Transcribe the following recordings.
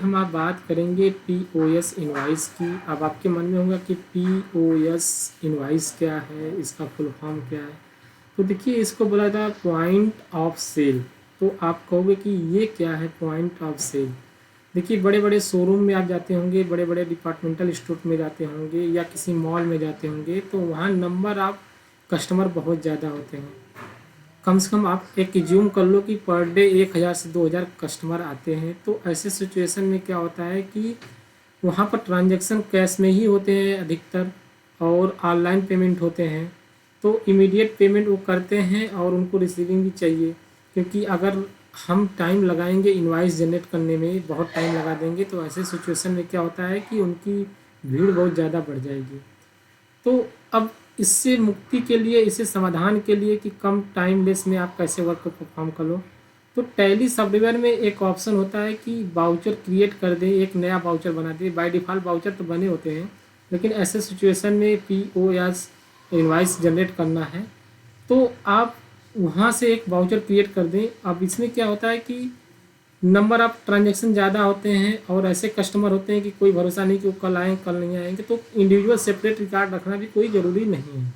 हम आप बात करेंगे पीओएस इनवॉइस की। अब आपके मन में होगा कि पीओएस इनवॉइस क्या है, इसका फुल फॉर्म क्या है। तो देखिए, इसको बोला था पॉइंट ऑफ सेल। तो आप कहोगे कि ये क्या है पॉइंट ऑफ सेल। देखिए, बड़े बड़े शोरूम में आप जाते होंगे, बड़े बड़े डिपार्टमेंटल स्टोर में जाते होंगे या किसी मॉल में जाते होंगे, तो वहाँ नंबर ऑफ कस्टमर बहुत ज़्यादा होते हैं। कम से कम आप एक एज्यूम कर लो कि पर डे 1000 से 2000 कस्टमर आते हैं। तो ऐसे सिचुएशन में क्या होता है कि वहाँ पर ट्रांजैक्शन कैश में ही होते हैं अधिकतर, और ऑनलाइन पेमेंट होते हैं। तो इमीडिएट पेमेंट वो करते हैं और उनको रिसीविंग भी चाहिए, क्योंकि अगर हम टाइम लगाएंगे इनवॉइस जनरेट करने में, बहुत टाइम लगा देंगे, तो ऐसे सिचुएशन में क्या होता है कि उनकी भीड़ बहुत ज़्यादा बढ़ जाएगी। तो अब इससे मुक्ति के लिए, इसे समाधान के लिए कि कम टाइम लेस में आप कैसे वर्क को परफॉर्म कर लो, तो टैली सॉफ्टवेयर में एक ऑप्शन होता है कि बाउचर क्रिएट कर दें, एक नया बाउचर बना दें। बाय डिफ़ॉल्ट बाउचर तो बने होते हैं, लेकिन ऐसे सिचुएशन में पीओ या इनवॉइस जनरेट करना है तो आप वहाँ से एक बाउचर क्रिएट कर दें। अब इसमें क्या होता है कि नंबर ऑफ ट्रांजेक्शन ज़्यादा होते हैं और ऐसे कस्टमर होते हैं कि कोई भरोसा नहीं कि वो कल आएँ कल नहीं आएंगे, तो इंडिविजुअल सेपरेट रिकॉर्ड रखना भी कोई ज़रूरी नहीं है।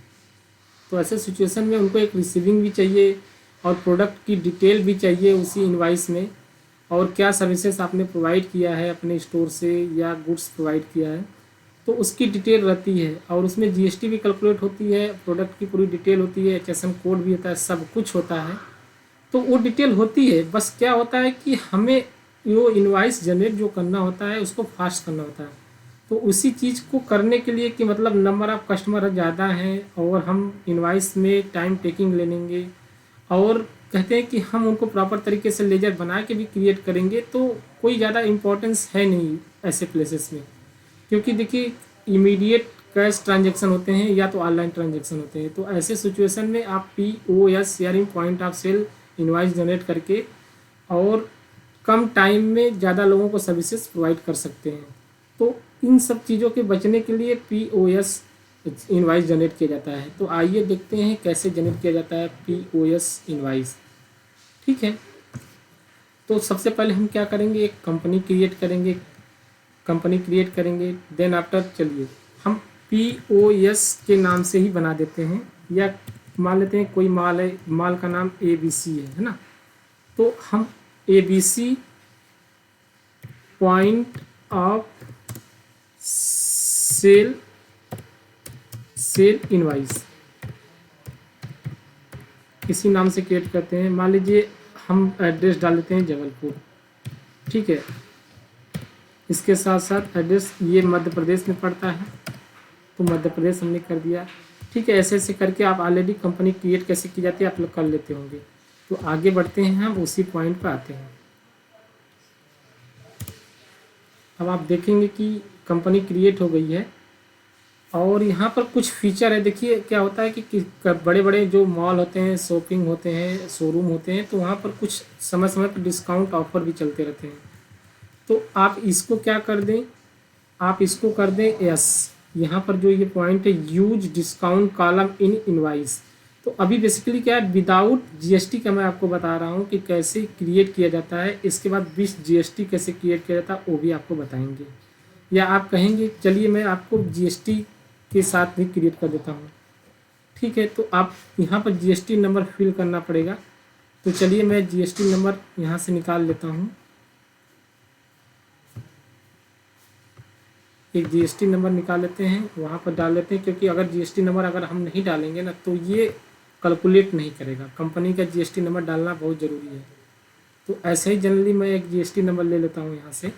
तो ऐसे सिचुएशन में उनको एक रिसीविंग भी चाहिए और प्रोडक्ट की डिटेल भी चाहिए उसी इनवाइस में, और क्या सर्विसेज आपने प्रोवाइड किया है अपने स्टोर से या गुड्स प्रोवाइड किया है, तो उसकी डिटेल रहती है। और उसमें जीएसटी भी कैलकुलेट होती है, प्रोडक्ट की पूरी डिटेल होती है, एचएसएन कोड भी होता है, सब कुछ होता है। तो वो डिटेल होती है, बस क्या होता है कि हमें वो इनवाइस जनरेट जो करना होता है उसको फास्ट करना होता है। तो उसी चीज़ को करने के लिए कि मतलब नंबर ऑफ़ कस्टमर ज़्यादा हैं और हम इनवाइस में टाइम टेकिंग ले लेंगे, और कहते हैं कि हम उनको प्रॉपर तरीके से लेजर बना के भी क्रिएट करेंगे, तो कोई ज़्यादा इम्पोर्टेंस है नहीं ऐसे प्लेसेस में। क्योंकि देखिए, इमीडिएट कैश ट्रांजेक्शन होते हैं या तो ऑनलाइन ट्रांजेक्शन होते हैं। तो ऐसे सिचुएशन में आप पीओएस यानी point of cell invoice generate करके और कम टाइम में ज़्यादा लोगों को सर्विसेज प्रोवाइड कर सकते हैं। तो इन सब चीज़ों के बचने के लिए पीओएस इनवाइस जनरेट किया जाता है। तो आइए देखते हैं कैसे जनरेट किया जाता है पीओएस इनवाइस। ठीक है, तो सबसे पहले हम क्या करेंगे, एक कंपनी क्रिएट करेंगे। देन आफ्टर चलिए हम पीओएस के नाम से ही बना देते हैं, या मान लेते हैं कोई माल है, माल का नाम ABC है ना। तो हम ABC point of cell invoice इसी नाम से क्रिएट करते हैं। मान लीजिए हम एड्रेस डाल देते हैं जबलपुर। ठीक है, इसके साथ साथ एड्रेस ये मध्य प्रदेश में पड़ता है, तो मध्य प्रदेश हमने कर दिया। ठीक है, ऐसे ऐसे करके आप ऑलरेडी कंपनी क्रिएट कैसे की जाती है आप लोग कर लेते होंगे। तो आगे बढ़ते हैं, हम उसी पॉइंट पर आते हैं। अब आप देखेंगे कि कंपनी क्रिएट हो गई है और यहाँ पर कुछ फीचर है। देखिए क्या होता है कि बड़े बड़े जो मॉल होते हैं, शॉपिंग होते हैं, शोरूम होते हैं, तो वहाँ पर कुछ समय समय पर डिस्काउंट ऑफर भी चलते रहते हैं। तो आप इसको क्या कर दें, आप इसको कर दें यस। यहाँ पर जो ये पॉइंट है use discount column in invoice. तो अभी बेसिकली क्या है, विदाउट जीएसटी का मैं आपको बता रहा हूँ कि कैसे क्रिएट किया जाता है। इसके बाद 20 जीएसटी कैसे क्रिएट किया जाता है वो भी आपको बताएंगे, या आप कहेंगे चलिए मैं आपको जीएसटी के साथ भी क्रिएट कर देता हूँ। ठीक है, तो आप यहाँ पर जीएसटी नंबर फिल करना पड़ेगा। तो चलिए मैं जीएसटी नंबर यहाँ से निकाल लेता हूँ। एक जीएसटी नंबर निकाल लेते हैं, वहाँ पर डाल लेते हैं, क्योंकि अगर जीएसटी नंबर अगर हम नहीं डालेंगे ना तो ये कैलकुलेट नहीं करेगा। कंपनी का जीएसटी नंबर डालना बहुत ज़रूरी है। तो ऐसे ही जनरली मैं एक जीएसटी नंबर ले लेता हूँ यहाँ से।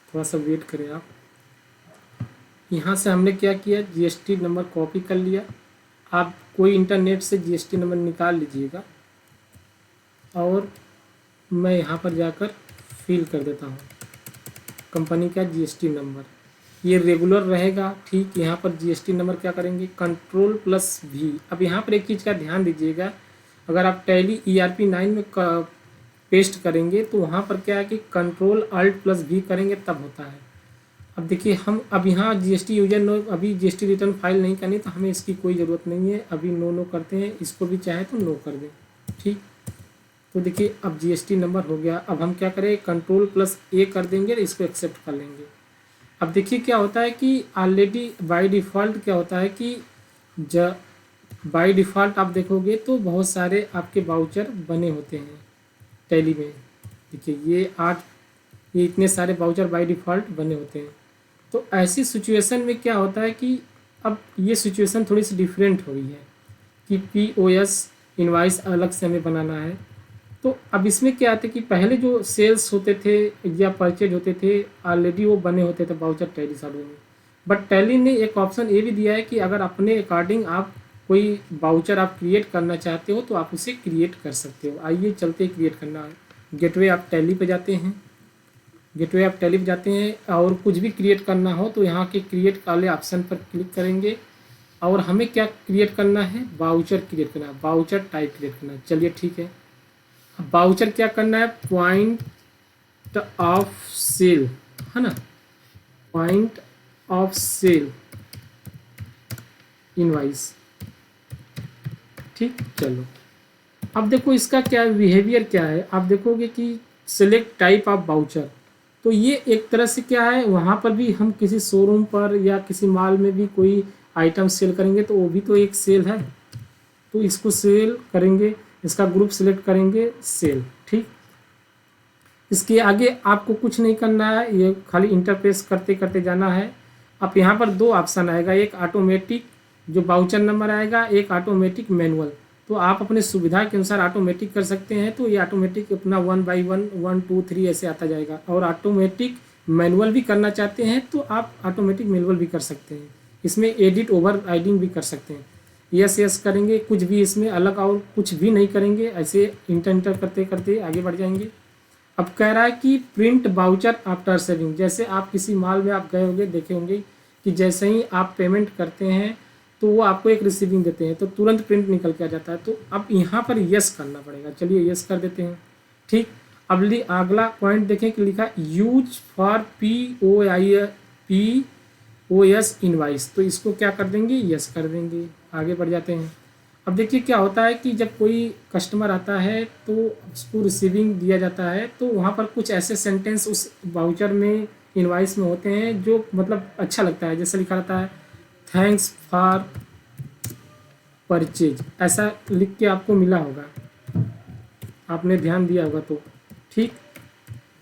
थोड़ा सा वेट करें आप। यहाँ से हमने क्या किया, जीएसटी नंबर कॉपी कर लिया। आप कोई इंटरनेट से जीएसटी नंबर निकाल लीजिएगा और मैं यहाँ पर जाकर फिल कर देता हूँ कंपनी का जीएसटी नंबर। ये रेगुलर रहेगा। ठीक, यहाँ पर जीएसटी नंबर क्या करेंगे, Ctrl+V। अब यहाँ पर एक चीज़ का ध्यान दीजिएगा, अगर आप टैली ERP9 में पेस्ट करेंगे तो वहाँ पर क्या है कि Ctrl+Alt+V करेंगे तब होता है। अब देखिए हम अब यहाँ जीएसटी यूजर नो, अभी जीएसटी रिटर्न फाइल नहीं करनी तो हमें इसकी कोई ज़रूरत नहीं है, अभी नो करते हैं, इसको भी चाहे तो नो कर दें। ठीक, तो देखिए अब जीएसटी नंबर हो गया। अब हम क्या करें, कंट्रोल+A कर देंगे, इसको एक्सेप्ट कर लेंगे। अब देखिए क्या होता है कि ऑलरेडी बाय डिफ़ॉल्ट क्या होता है कि बाय डिफ़ॉल्ट आप देखोगे तो बहुत सारे आपके वाउचर बने होते हैं टैली में। देखिए ये इतने सारे वाउचर बाय डिफ़ॉल्ट बने होते हैं। तो ऐसी सिचुएशन में क्या होता है कि अब ये सिचुएशन थोड़ी सी डिफरेंट हो गई है कि POS इनवाइस अलग से हमें बनाना है। तो अब इसमें क्या आता है कि पहले जो सेल्स होते थे या परचेज होते थे ऑलरेडी वो बने होते थे वाउचर टैली सॉफ्टवेयर में। बट टैली ने एक ऑप्शन ये भी दिया है कि अगर अपने अकॉर्डिंग आप कोई वाउचर आप क्रिएट करना चाहते हो तो आप उसे क्रिएट कर सकते हो। आइए चलते क्रिएट करना। गेटवे आप टैली पे जाते हैं, गेटवे आप टैली पे जाते हैं और कुछ भी क्रिएट करना हो तो यहाँ के क्रिएट वाले ऑप्शन पर क्लिक करेंगे और हमें क्या क्रिएट करना है, वाउचर क्रिएट करना है, वाउचर टाइप क्रिएट करना है। चलिए ठीक है, अब वाउचर क्या करना है, पॉइंट ऑफ सेल है ना, पॉइंट ऑफ सेल इनवाइस। ठीक, चलो अब देखो इसका क्या बिहेवियर क्या है। आप देखोगे कि सिलेक्ट टाइप ऑफ वाउचर, तो ये एक तरह से क्या है, वहाँ पर भी हम किसी शोरूम पर या किसी मॉल में भी कोई आइटम सेल करेंगे तो वो भी तो एक सेल है, तो इसको सेल करेंगे, इसका ग्रुप सिलेक्ट करेंगे सेल। ठीक, इसके आगे आपको कुछ नहीं करना है, ये खाली इंटरफेस करते करते जाना है। अब यहाँ पर दो ऑप्शन आएगा, एक ऑटोमेटिक जो वाउचर नंबर आएगा, एक ऑटोमेटिक मैनुअल। तो आप अपने सुविधा के अनुसार ऑटोमेटिक कर सकते हैं, तो ये ऑटोमेटिक अपना 1 by 1 1 2 3 ऐसे आता जाएगा। और ऑटोमेटिक मैनुअल भी करना चाहते हैं तो आप ऑटोमेटिक मैनुअल भी कर सकते हैं, इसमें एडिट ओवर राइडिंग भी कर सकते हैं। यस करेंगे, कुछ भी इसमें अलग और कुछ भी नहीं करेंगे, ऐसे इंटर करते करते आगे बढ़ जाएंगे। अब कह रहा है कि प्रिंट वाउचर आफ्टर सेविंग। जैसे आप किसी मॉल में आप गए होंगे, देखे होंगे कि जैसे ही आप पेमेंट करते हैं तो वो आपको एक रिसीविंग देते हैं तो तुरंत प्रिंट निकल के आ जाता है। तो अब यहाँ पर यस करना पड़ेगा। चलिए यस कर देते हैं। ठीक, अब अगला पॉइंट देखें कि लिखा यूज फॉर POS इनवाइस, तो इसको क्या कर देंगे, यस कर देंगे। आगे बढ़ जाते हैं। अब देखिए क्या होता है कि जब कोई कस्टमर आता है तो उसको रिसीविंग दिया जाता है तो वहाँ पर कुछ ऐसे सेंटेंस उस वाउचर में इनवाइस में होते हैं जो मतलब अच्छा लगता है। जैसे लिखा रहता है थैंक्स फॉर परचेज, ऐसा लिख के आपको मिला होगा, आपने ध्यान दिया होगा तो। ठीक,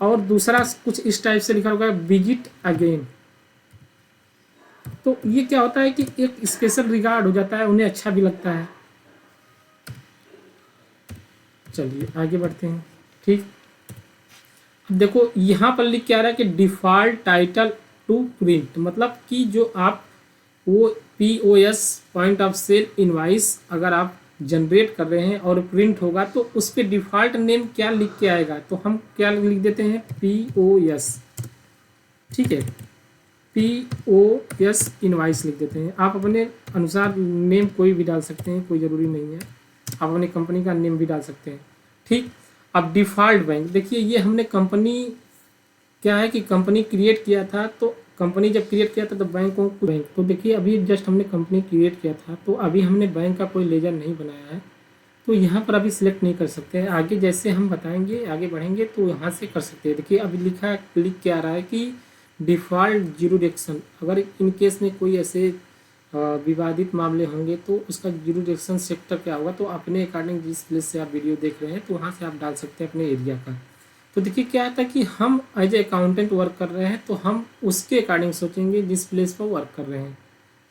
और दूसरा कुछ इस टाइप से लिखा होगा विजिट अगेन। तो ये क्या होता है कि एक स्पेशल रिगार्ड हो जाता है, उन्हें अच्छा भी लगता है। चलिए आगे बढ़ते हैं। ठीक, अब देखो यहाँ पर लिख के आ रहा है कि डिफ़ॉल्ट टाइटल टू प्रिंट, मतलब कि जो आप वो POS point of cell invoice अगर आप जनरेट कर रहे हैं और प्रिंट होगा तो उस पर डिफ़ॉल्ट नेम क्या लिख के आएगा, तो हम क्या लिख देते हैं, POS। ठीक है, POS इनवाइस लिख देते हैं। आप अपने अनुसार नेम कोई भी डाल सकते हैं, कोई ज़रूरी नहीं है, आप अपनी कंपनी का नेम भी डाल सकते हैं। ठीक, अब डिफ़ॉल्ट बैंक, देखिए ये हमने कंपनी क्या है कि कंपनी क्रिएट किया था, तो कंपनी जब क्रिएट किया था तो बैंक तो देखिए अभी जस्ट हमने कंपनी क्रिएट किया था तो अभी हमने बैंक का कोई लेजर नहीं बनाया है, तो यहाँ पर अभी सिलेक्ट नहीं कर सकते हैं। आगे जैसे हम बताएंगे, आगे बढ़ेंगे तो यहाँ से कर सकते हैं। देखिए अभी लिखा क्लिक क्या आ रहा है कि डिफ़ॉल्ट ज्यूरिडिक्शन, अगर इन केस में कोई ऐसे विवादित मामले होंगे तो उसका ज्यूरिडिक्शन सेक्टर क्या होगा, तो अपने अकॉर्डिंग जिस प्लेस से आप वीडियो देख रहे हैं तो वहाँ से आप डाल सकते हैं अपने एरिया का। तो देखिए क्या आता है कि हम एज ए अकाउंटेंट वर्क कर रहे हैं तो हम उसके अकॉर्डिंग सोचेंगे जिस प्लेस पर वर्क कर रहे हैं,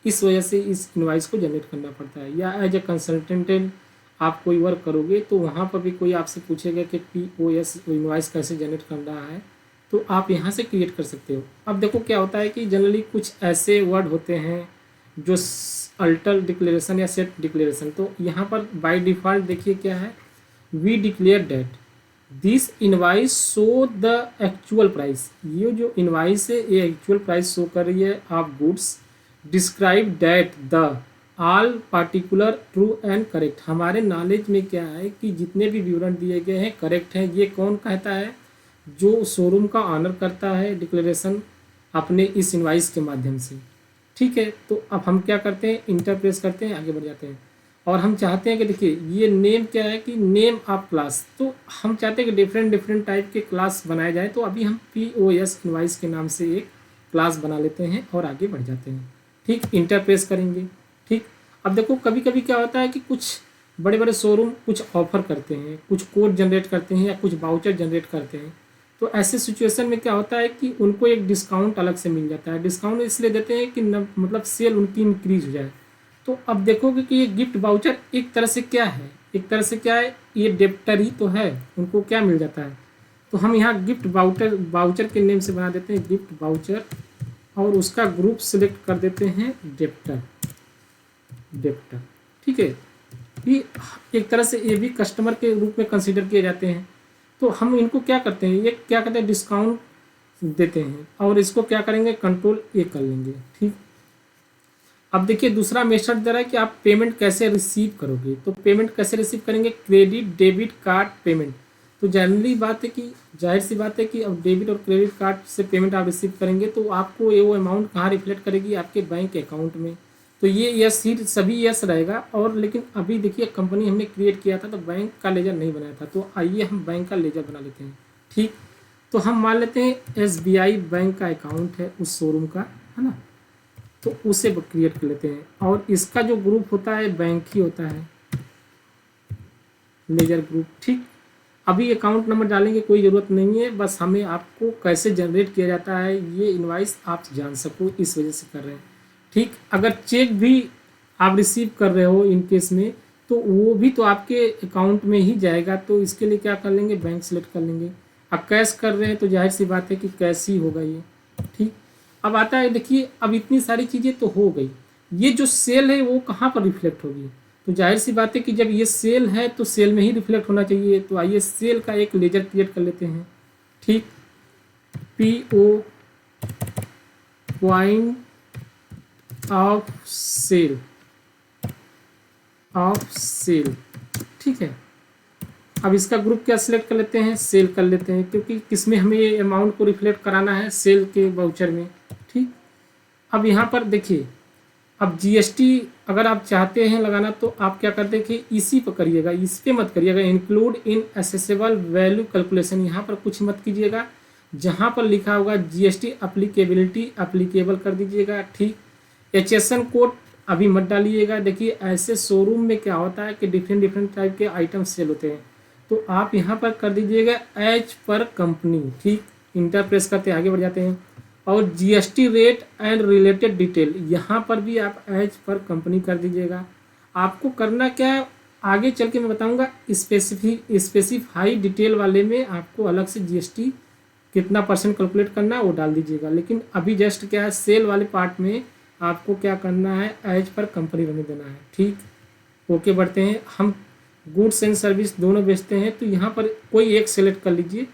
इस वजह से इस इनवाइस को जनरेट करना पड़ता है। या एज ए कंसल्टेंट आप कोई वर्क करोगे तो वहाँ पर भी कोई आपसे पूछेगा कि POS इनवाइस कैसे जनरेट कर रहा है, तो आप यहाँ से क्रिएट कर सकते हो। अब देखो क्या होता है कि जनरली कुछ ऐसे वर्ड होते हैं जो अल्टर डिक्लेरेशन या सेट डिक्लेरेशन, तो यहाँ पर बाय डिफ़ॉल्ट देखिए क्या है, we declare that this invoice show the actual price. ये जो इनवाइस है ये एक्चुअल प्राइस शो कर रही है of goods, describe that the all particular true and correct. हमारे नॉलेज में क्या है कि जितने भी विवरण दिए गए हैं करेक्ट हैं। ये कौन कहता है, जो शोरूम का ऑनर करता है डिक्लेरेशन, अपने इस इनवाइस के माध्यम से। ठीक है, तो अब हम क्या करते हैं, इंटर प्रेस करते हैं, आगे बढ़ जाते हैं। और हम चाहते हैं कि देखिए ये नेम क्या है कि नेम ऑफ क्लास, तो हम चाहते हैं कि डिफरेंट डिफरेंट टाइप के क्लास बनाए जाए। तो अभी हम POS इनवाइस के नाम से एक क्लास बना लेते हैं और आगे बढ़ जाते हैं। ठीक, इंटर प्रेस करेंगे। ठीक, अब देखो कभी कभी क्या होता है कि कुछ बड़े बड़े शोरूम कुछ ऑफर करते हैं, कुछ कोड जनरेट करते हैं या कुछ वाउचर जनरेट करते हैं। तो ऐसे सिचुएशन में क्या होता है कि उनको एक डिस्काउंट अलग से मिल जाता है। डिस्काउंट इसलिए देते हैं कि मतलब सेल उनकी इंक्रीज हो जाए। तो अब देखोगे कि ये गिफ्ट वाउचर एक तरह से क्या है, एक तरह से क्या है, ये डेप्टर ही तो है, उनको क्या मिल जाता है। तो हम यहाँ गिफ्ट वाउचर के नेम से बना देते हैं गिफ्ट वाउचर, और उसका ग्रुप सिलेक्ट कर देते हैं डेप्टर। ठीक है, ये एक तरह से ये भी कस्टमर के रूप में कंसीडर किए जाते हैं। तो हम इनको क्या करते हैं, ये क्या करते हैं, डिस्काउंट देते हैं, और इसको क्या करेंगे, कंट्रोल A कर लेंगे। ठीक, अब देखिए दूसरा मेथड दे रहा है कि आप पेमेंट कैसे रिसीव करोगे। तो पेमेंट कैसे रिसीव करेंगे, क्रेडिट डेबिट कार्ड पेमेंट। तो जनरली बात है कि जाहिर सी बात है कि अब डेबिट और क्रेडिट कार्ड से पेमेंट आप रिसीव करेंगे तो आपको ये वो अमाउंट कहाँ रिफ्लेक्ट करेगी, आपके बैंक अकाउंट में। तो ये यस ही सभी यस रहेगा। और लेकिन अभी देखिए कंपनी हमने क्रिएट किया था तो बैंक का लेजर नहीं बनाया था, तो आइए हम बैंक का लेजर बना लेते हैं। ठीक, तो हम मान लेते हैं SBI बैंक का अकाउंट है उस शोरूम का, है ना, तो उसे क्रिएट कर लेते हैं। और इसका जो ग्रुप होता है बैंक ही होता है, लेजर ग्रुप। ठीक, अभी अकाउंट नंबर डालेंगे कोई ज़रूरत नहीं है, बस हमें आपको कैसे जनरेट किया जाता है ये इनवाइस आप जान सको इस वजह से कर रहे हैं। ठीक, अगर चेक भी आप रिसीव कर रहे हो इन केस में तो वो भी तो आपके अकाउंट में ही जाएगा। तो इसके लिए क्या कर लेंगे, बैंक सेलेक्ट कर लेंगे। अब कैश कर रहे हैं तो जाहिर सी बात है कि कैश ही होगा ये। ठीक, अब आता है देखिए अब इतनी सारी चीज़ें तो हो गई, ये जो सेल है वो कहाँ पर रिफ्लेक्ट होगी। तो जाहिर सी बात है कि जब ये सेल है तो सेल में ही रिफ्लेक्ट होना चाहिए। तो आइए सेल का एक लेजर क्रिएट कर लेते हैं। ठीक, PO पॉइंट ऑफ सेल। ठीक है, अब इसका ग्रुप क्या सिलेक्ट कर लेते हैं, सेल कर लेते हैं, क्योंकि किसमें हमें ये अमाउंट को रिफ्लेक्ट कराना है, सेल के वाउचर में। ठीक, अब यहाँ पर देखिए अब GST अगर आप चाहते हैं लगाना तो आप क्या कर देखिए इसी पर करिएगा, इस पे मत करिएगा। Include in accessible value calculation, यहाँ पर कुछ मत कीजिएगा। जहाँ पर लिखा होगा GST अप्लीकेबिलिटी अप्लीकेबल कर दीजिएगा। ठीक, HSN कोड अभी मत डालिएगा। देखिए ऐसे शोरूम में क्या होता है कि डिफरेंट डिफरेंट टाइप के आइटम सेल होते हैं, तो आप यहाँ पर कर दीजिएगा एज पर कंपनी। ठीक, इंटर प्रेस करते आगे बढ़ जाते हैं। और GST rate and related detail, यहाँ पर भी आप एज पर कंपनी कर दीजिएगा। आपको करना क्या है आगे चल के मैं बताऊँगा, स्पेसिफाई डिटेल वाले में आपको अलग से GST कितना % कैलकुलेट करना है वो डाल दीजिएगा। लेकिन अभी जस्ट क्या है सेल वाले पार्ट में आपको क्या करना है, एज पर कंपनी रहने देना है। ठीक, ओके बढ़ते हैं। हम गुड्स एंड सर्विस दोनों बेचते हैं तो यहाँ पर कोई एक सेलेक्ट कर लीजिए।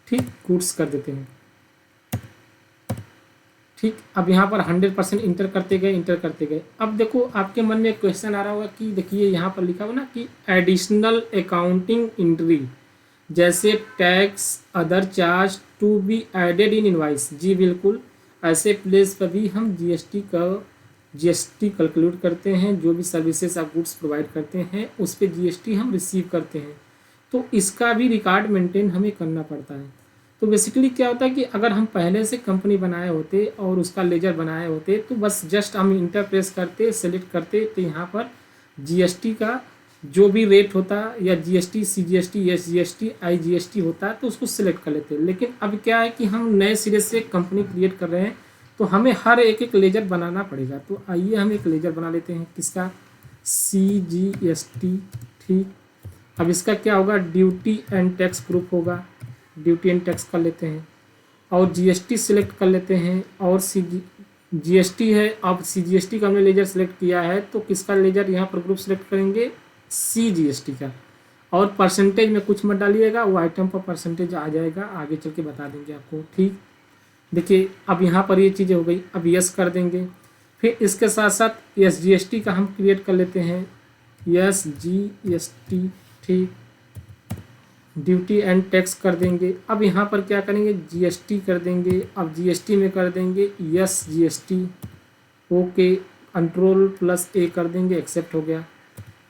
ठीक, गुड्स कर देते हैं। ठीक, अब यहाँ पर 100% इंटर करते गए। अब देखो आपके मन में एक क्वेश्चन आ रहा होगा कि देखिए यहाँ पर लिखा हुआ ना कि एडिशनल अकाउंटिंग एंट्री जैसे tax other charge to be added in invoice. जी बिल्कुल, ऐसे प्लेस पर भी हम GST कैलकुलेट करते हैं। जो भी सर्विसेज आप गुड्स प्रोवाइड करते हैं उस पर GST हम रिसीव करते हैं, तो इसका भी रिकॉर्ड मेंटेन हमें करना पड़ता है। तो बेसिकली क्या होता है कि अगर हम पहले से कंपनी बनाए होते और उसका लेजर बनाए होते तो बस जस्ट हम इंटर प्रेस करते सेलेक्ट करते तो यहाँ पर GST का जो भी रेट होता या GST CGST SGST IGST होता तो उसको सिलेक्ट कर लेते। लेकिन अब क्या है कि हम नए सिरे से कंपनी क्रिएट कर रहे हैं तो हमें हर एक लेजर बनाना पड़ेगा। तो आइए हम एक लेजर बना लेते हैं, किसका, CGST। ठीक, अब इसका क्या होगा, ड्यूटी एंड टैक्स ग्रुप होगा, ड्यूटी एंड टैक्स कर लेते हैं। और GST सिलेक्ट कर लेते हैं। और GST है, अब CGST का हमने लेजर सेलेक्ट किया है तो किसका लेजर यहाँ पर ग्रुप सेलेक्ट करेंगे, CGST का। और परसेंटेज में कुछ मत डालिएगा, वो आइटम पर परसेंटेज आ जाएगा, आगे चल के बता देंगे आपको। ठीक, देखिए अब यहाँ पर ये चीज़ें हो गई, अब यस कर देंगे। फिर इसके साथ साथ SGST का हम क्रिएट कर लेते हैं, SGST। ठीक, ड्यूटी एंड टैक्स कर देंगे। अब यहाँ पर क्या करेंगे, जीएसटी कर देंगे। अब जीएसटी में कर देंगे yes GST, okay, control plus A कर देंगे, एक्सेप्ट हो गया।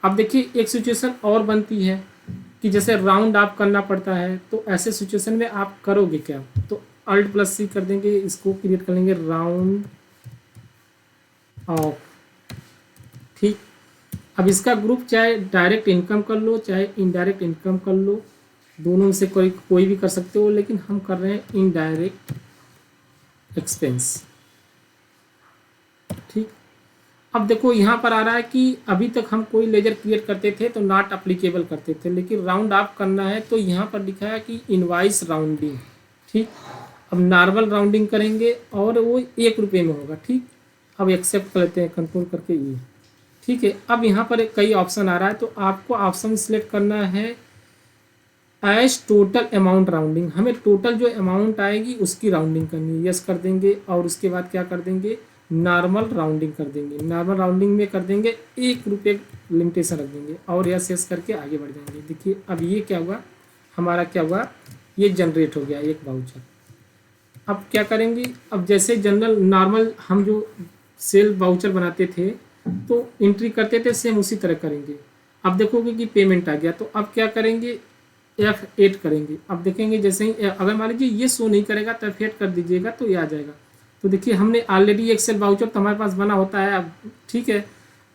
अब देखिए एक सिचुएशन और बनती है कि जैसे राउंड ऑफ करना पड़ता है, तो ऐसे सिचुएशन में आप करोगे क्या, तो अल्ट प्लस सी कर देंगे, इसको क्रिएट कर लेंगे राउंड ऑफ। ठीक, अब इसका ग्रुप चाहे डायरेक्ट इनकम कर लो चाहे इनडायरेक्ट इनकम कर लो, दोनों में से कोई भी कर सकते हो, लेकिन हम कर रहे हैं इनडायरेक्ट एक्सपेंस। ठीक, अब देखो यहाँ पर आ रहा है कि अभी तक हम कोई लेजर क्रिएट करते थे तो नॉट अप्लीकेबल करते थे, लेकिन राउंड ऑफ करना है तो यहाँ पर लिखा है कि इनवाइस राउंडिंग। ठीक, अब नॉर्मल राउंडिंग करेंगे और वो 1 रुपये में होगा। ठीक, अब एक्सेप्ट कर लेते हैं कंट्रोल करके ये। ठीक है, अब यहाँ पर कई ऑप्शन आ रहा है, तो आपको ऑप्शन सिलेक्ट करना है एज टोटल अमाउंट राउंडिंग। हमें टोटल जो अमाउंट आएगी उसकी राउंडिंग करनी है, यस कर देंगे। और उसके बाद क्या कर देंगे, नॉर्मल राउंडिंग कर देंगे। नॉर्मल राउंडिंग में कर देंगे 1 रुपये लिमिटेशन रख देंगे और यस यस करके आगे बढ़ जाएंगे। देखिए अब ये क्या हुआ, हमारा क्या हुआ, ये जनरेट हो गया एक वाउचर। अब क्या करेंगे, अब जैसे जनरल नॉर्मल हम जो सेल वाउचर बनाते थे तो एंट्री करते थे, सेम उसी तरह करेंगे। अब देखोगे कि पेमेंट आ गया, तो अब क्या करेंगे, F8 करेंगे। अब देखेंगे जैसे ही अगर मान लीजिए ये शो नहीं करेगा तो F8 कर दीजिएगा तो ये आ जाएगा। तो देखिए हमने ऑलरेडी एक सेल वाउचर तो हमारे पास बना होता है। अब ठीक है,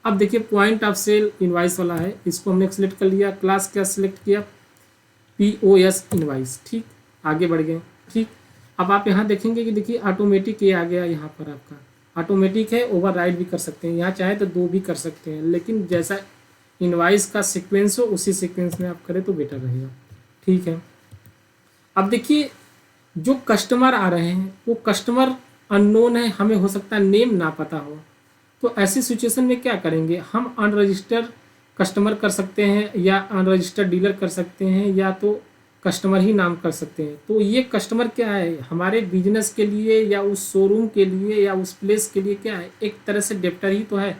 अब देखिए पॉइंट ऑफ सेल इनवाइस वाला है, इसको हमने सेलेक्ट कर लिया। क्लास क्या सिलेक्ट किया, POS इनवाइस। ठीक, आगे बढ़ गए। ठीक, अब आप यहाँ देखेंगे कि देखिए ऑटोमेटिक ये आ गया, यहाँ पर आपका ऑटोमेटिक है, ओवरराइड भी कर सकते हैं, यहाँ चाहे तो 2 भी कर सकते हैं, लेकिन जैसा इनवाइस का सीक्वेंस हो उसी सीक्वेंस में आप करें तो बेटर रहेगा। ठीक है, अब देखिए जो कस्टमर आ रहे हैं वो कस्टमर अननोन है, हमें हो सकता है नेम ना पता हो, तो ऐसी सिचुएशन में क्या करेंगे, हम अनरजिस्टर्ड कस्टमर कर सकते हैं या अनरजिस्टर्ड डीलर कर सकते हैं या तो कस्टमर ही नाम कर सकते हैं। तो ये कस्टमर क्या है, हमारे बिजनेस के लिए या उस शोरूम के लिए या उस प्लेस के लिए क्या है, एक तरह से डेप्टर ही तो है।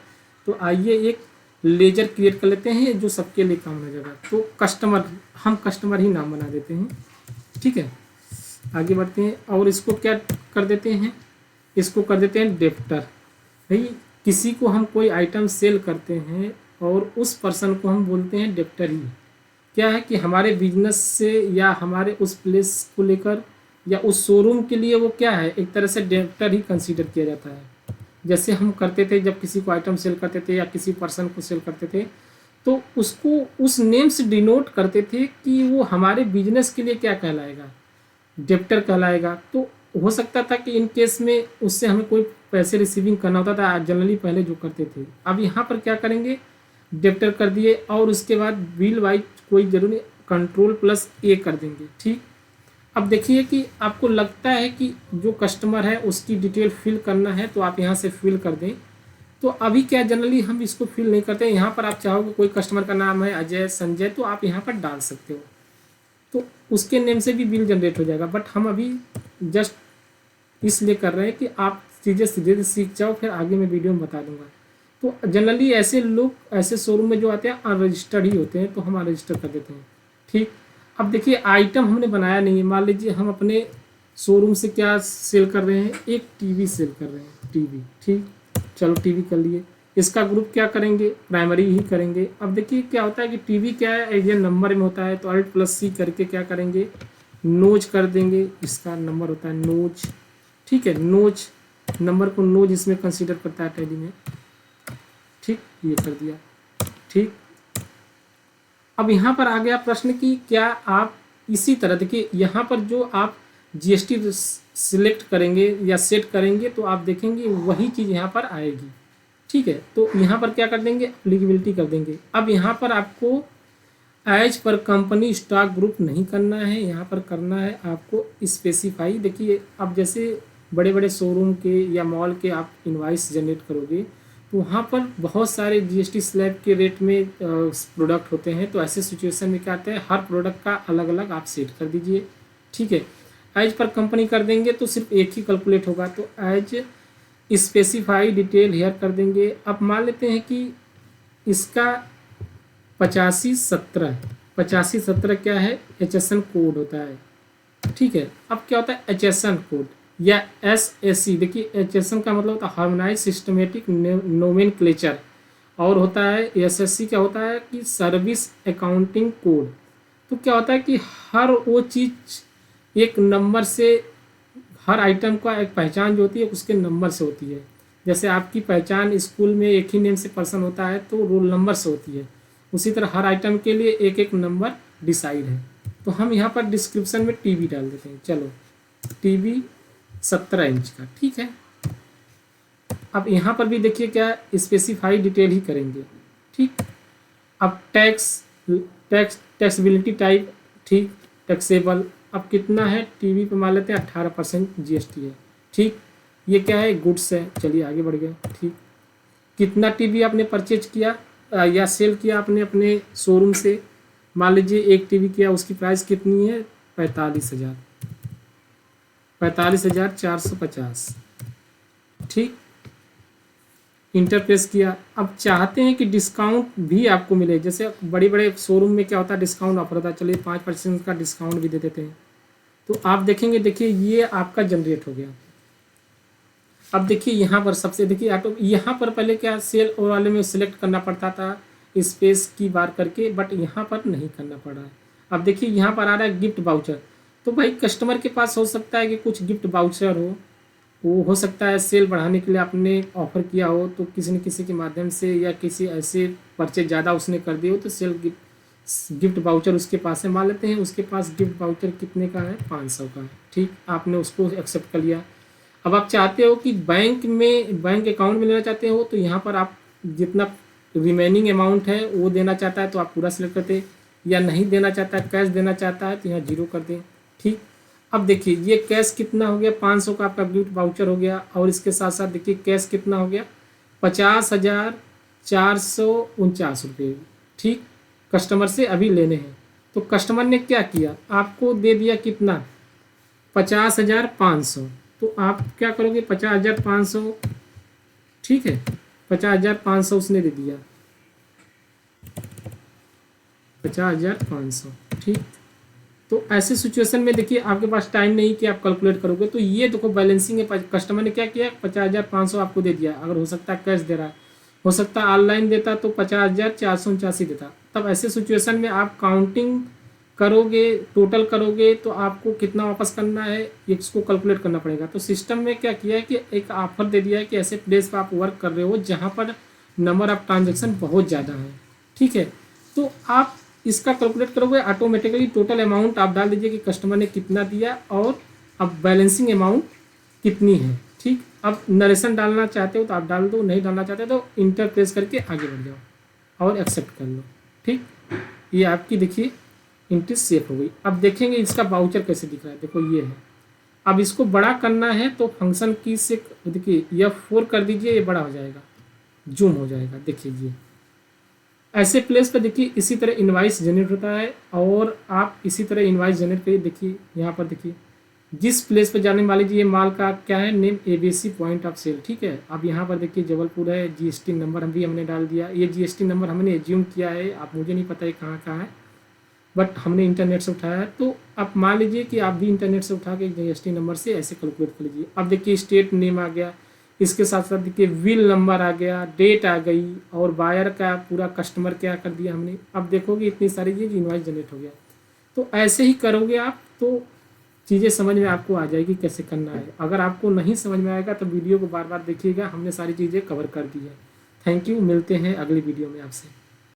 तो आइए एक लेजर क्रिएट कर लेते हैं जो सबके लिए काम हो जाएगा। तो कस्टमर, हम कस्टमर ही नाम बना देते हैं। ठीक है, आगे बढ़ते हैं और इसको क्या कर देते हैं, इसको कर देते हैं डेप्टर। भाई किसी को हम कोई आइटम सेल करते हैं और उस पर्सन को हम बोलते हैं डेप्टर ही। क्या है कि हमारे बिजनेस से या हमारे उस प्लेस को लेकर या उस शोरूम के लिए वो क्या है, एक तरह से डेप्टर ही कंसीडर किया जाता है। जैसे हम करते थे जब किसी को आइटम सेल करते थे या किसी पर्सन को सेल करते थे तो उसको उस नेम से डिनोट करते थे कि वो हमारे बिजनेस के लिए क्या कहलाएगा, डेप्टर कहलाएगा। तो हो सकता था कि इन केस में उससे हमें कोई पैसे रिसीविंग करना होता था, जनरली पहले जो करते थे। अब यहाँ पर क्या करेंगे, डेप्टर कर दिए और उसके बाद बिल वाइज कोई जरूरी कंट्रोल प्लस ए कर देंगे। ठीक, अब देखिए कि आपको लगता है कि जो कस्टमर है उसकी डिटेल फिल करना है तो आप यहाँ से फिल कर दें। तो अभी क्या जनरली हम इसको फिल नहीं करते, यहाँ पर आप चाहोगे कोई कस्टमर का नाम है अजय संजय तो आप यहाँ पर डाल सकते हो, तो उसके नेम से भी बिल जनरेट हो जाएगा। बट हम अभी जस्ट इसलिए कर रहे हैं कि आप चीज़ें सीधे सीख जाओ, फिर आगे मैं वीडियो में बता दूंगा। तो जनरली ऐसे लोग ऐसे शोरूम में जो आते हैं अनरजिस्टर्ड ही होते हैं, तो हम अनरजिस्टर कर देते हैं। ठीक, अब देखिए आइटम हमने बनाया नहीं है, मान लीजिए हम अपने शोरूम से क्या सेल कर रहे हैं, एक टीवी सेल कर रहे हैं, टीवी। ठीक, चलो टीवी कर लिए, इसका ग्रुप क्या करेंगे, प्राइमरी ही करेंगे। अब देखिए क्या होता है कि टीवी क्या है, ये नंबर में होता है, तो अल्ट प्लस सी करके क्या करेंगे, नोज कर देंगे, इसका नंबर होता है नोज। ठीक है, नोज नंबर को नोज इसमें कंसीडर करता है टैली में। ठीक, ये कर दिया। ठीक, अब यहाँ पर आ गया प्रश्न कि क्या आप इसी तरह, देखिए यहाँ पर जो आप जीएसटी सिलेक्ट करेंगे या सेट करेंगे तो आप देखेंगे वही चीज़ यहाँ पर आएगी। ठीक है, तो यहाँ पर क्या कर देंगे, एप्लीकेबिलिटी कर देंगे। अब यहाँ पर आपको as per company stock group नहीं करना है, यहाँ पर करना है आपको स्पेसिफाई। देखिए अब जैसे बड़े बड़े शोरूम के या मॉल के आप इनवाइस जनरेट करोगे तो वहाँ पर बहुत सारे जीएसटी स्लैब के रेट में प्रोडक्ट होते हैं, तो ऐसे सिचुएशन में क्या आता है, हर प्रोडक्ट का अलग अलग आप सेट कर दीजिए। ठीक है, एज पर कंपनी कर देंगे तो सिर्फ एक ही कैलकुलेट होगा, तो एज स्पेसिफाई डिटेल हेयर कर देंगे। अब मान लेते हैं कि इसका 85-17 8517 क्या है, HSN कोड होता है, ठीक है। अब क्या होता है HSN कोड या SAC, देखिए HSN का मतलब होता है हार्मोनाइज सिस्टमेटिक नोमेनक्लेचर, और होता है SSC क्या होता है कि सर्विस अकाउंटिंग कोड। तो क्या होता है कि हर वो चीज़ एक नंबर से, हर आइटम का एक पहचान जो होती है उसके नंबर से होती है। जैसे आपकी पहचान स्कूल में एक ही नेम से पर्सन होता है तो रोल नंबर से होती है, उसी तरह हर आइटम के लिए एक एक नंबर डिसाइड है। तो हम यहाँ पर डिस्क्रिप्शन में टीवी डाल देते हैं, चलो टीवी 17 इंच का, ठीक है। अब यहाँ पर भी देखिए क्या स्पेसिफाई डिटेल ही करेंगे, ठीक। अब टैक्सबिलिटी टाइप, ठीक, टैक्सेबल। अब कितना है टीवी पे मान लेते हैं 18% GST है, ठीक। ये क्या है, गुड्स है, चलिए आगे बढ़ गए, ठीक। कितना टीवी आपने परचेज किया या सेल किया आपने अपने शोरूम से, मान लीजिए एक टीवी किया, उसकी प्राइस कितनी है 45,000, 45,450, ठीक। इंटरप्रेस किया। अब चाहते हैं कि डिस्काउंट भी आपको मिले, जैसे बड़े बड़े शोरूम में क्या होता है डिस्काउंट ऑफर होता है, चलिए 5% का डिस्काउंट भी दे देते हैं। तो आप देखेंगे, देखिए ये आपका जनरेट हो गया। अब देखिए यहाँ पर सबसे, देखिए ऑटो, यहाँ पर पहले क्या सेल वाले में सिलेक्ट करना पड़ता था स्पेस की बार करके, बट यहाँ पर नहीं करना पड़ रहा है। अब देखिए यहाँ पर आ रहा है गिफ्ट वाउचर, तो भाई कस्टमर के पास हो सकता है कि कुछ गिफ्ट वाउचर वो हो सकता है सेल बढ़ाने के लिए आपने ऑफर किया हो, तो किसी न किसी के माध्यम से या किसी ऐसे परचेज ज़्यादा उसने कर दिए हो तो सेल गिफ्ट वाउचर उसके पास है, मान लेते हैं उसके पास गिफ्ट वाउचर कितने का है 500 का, ठीक। आपने उसको एक्सेप्ट कर लिया। अब आप चाहते हो कि बैंक अकाउंट में लेना चाहते हो, तो यहाँ पर आप जितना रिमेनिंग अमाउंट है वो देना चाहता है तो आप पूरा सिलेक्ट करते, या नहीं देना चाहता है कैश देना चाहता है तो यहाँ 0 कर दें, ठीक। अब देखिए ये कैश कितना हो गया, 500 का आपका गिफ्ट वाउचर हो गया, और इसके साथ साथ देखिए कैश कितना हो गया 50,449 रुपये, ठीक। कस्टमर से अभी लेने हैं, तो कस्टमर ने क्या किया, आपको दे दिया कितना 50,500, तो आप क्या करोगे 50,500, ठीक है, 50,500 उसने दे दिया, 50,500, ठीक। तो ऐसे सिचुएशन में देखिए आपके पास टाइम नहीं कि आप कैलकुलेट करोगे, तो ये देखो बैलेंसिंग है, कस्टमर ने क्या किया 50,500 आपको दे दिया। अगर हो सकता है कैश दे रहा है, हो सकता है ऑनलाइन देता तो 50,489 देता। तब ऐसे सिचुएशन में आप काउंटिंग करोगे, टोटल करोगे, तो आपको कितना वापस करना है इसको कैलकुलेट करना पड़ेगा। तो सिस्टम में क्या किया है कि एक ऑफर दे दिया है कि ऐसे प्लेस पर आप वर्क कर रहे हो जहाँ पर नंबर ऑफ ट्रांजेक्शन बहुत ज़्यादा है, ठीक है। तो आप इसका कैलकुलेट करोगे ऑटोमेटिकली, टोटल अमाउंट आप डाल दीजिए कि कस्टमर ने कितना दिया और अब बैलेंसिंग अमाउंट कितनी है, ठीक। अब नरेशन डालना चाहते हो तो आप डाल दो, नहीं डालना चाहते तो इंटर प्रेस करके आगे बढ़ जाओ और एक्सेप्ट कर लो, ठीक। ये आपकी देखिए एंट्री सेफ हो गई। अब देखेंगे इसका वाउचर कैसे दिख रहा है, देखो ये है। अब इसको बड़ा करना है तो फंक्शन की से देखिए F4 कर दीजिए, ये बड़ा हो जाएगा, जूम हो जाएगा, देखिए ये ऐसे प्लेस पर देखिए इसी तरह इनवाइस जनरेट होता है। और आप इसी तरह इनवाइस जनरेट करिए, देखिए यहाँ पर देखिए जिस प्लेस पर जाने वाले जी, ये माल का क्या है name ABC point of sale, ठीक है। अब यहाँ पर देखिए जबलपुर है, GST नंबर हम भी हमने डाल दिया, ये GST नंबर हमने एज्यूम किया है, आप मुझे नहीं पता है कहाँ का है, बट हमने इंटरनेट से उठाया है। तो आप मान लीजिए कि आप भी इंटरनेट से उठा के GST नंबर से ऐसे कैलकुलेट कर लीजिए। अब देखिए स्टेट नेम आ गया, इसके साथ साथ देखिए बिल नंबर आ गया, डेट आ गई, और बायर का पूरा कस्टमर क्या कर दिया हमने। अब देखोगे इतनी सारी चीज़ इनवाइस जनरेट हो गया। तो ऐसे ही करोगे आप तो चीज़ें समझ में आपको आ जाएगी कैसे करना है। अगर आपको नहीं समझ में आएगा तो वीडियो को बार बार देखिएगा, हमने सारी चीज़ें कवर कर दी है। थैंक यू, मिलते हैं अगली वीडियो में आपसे।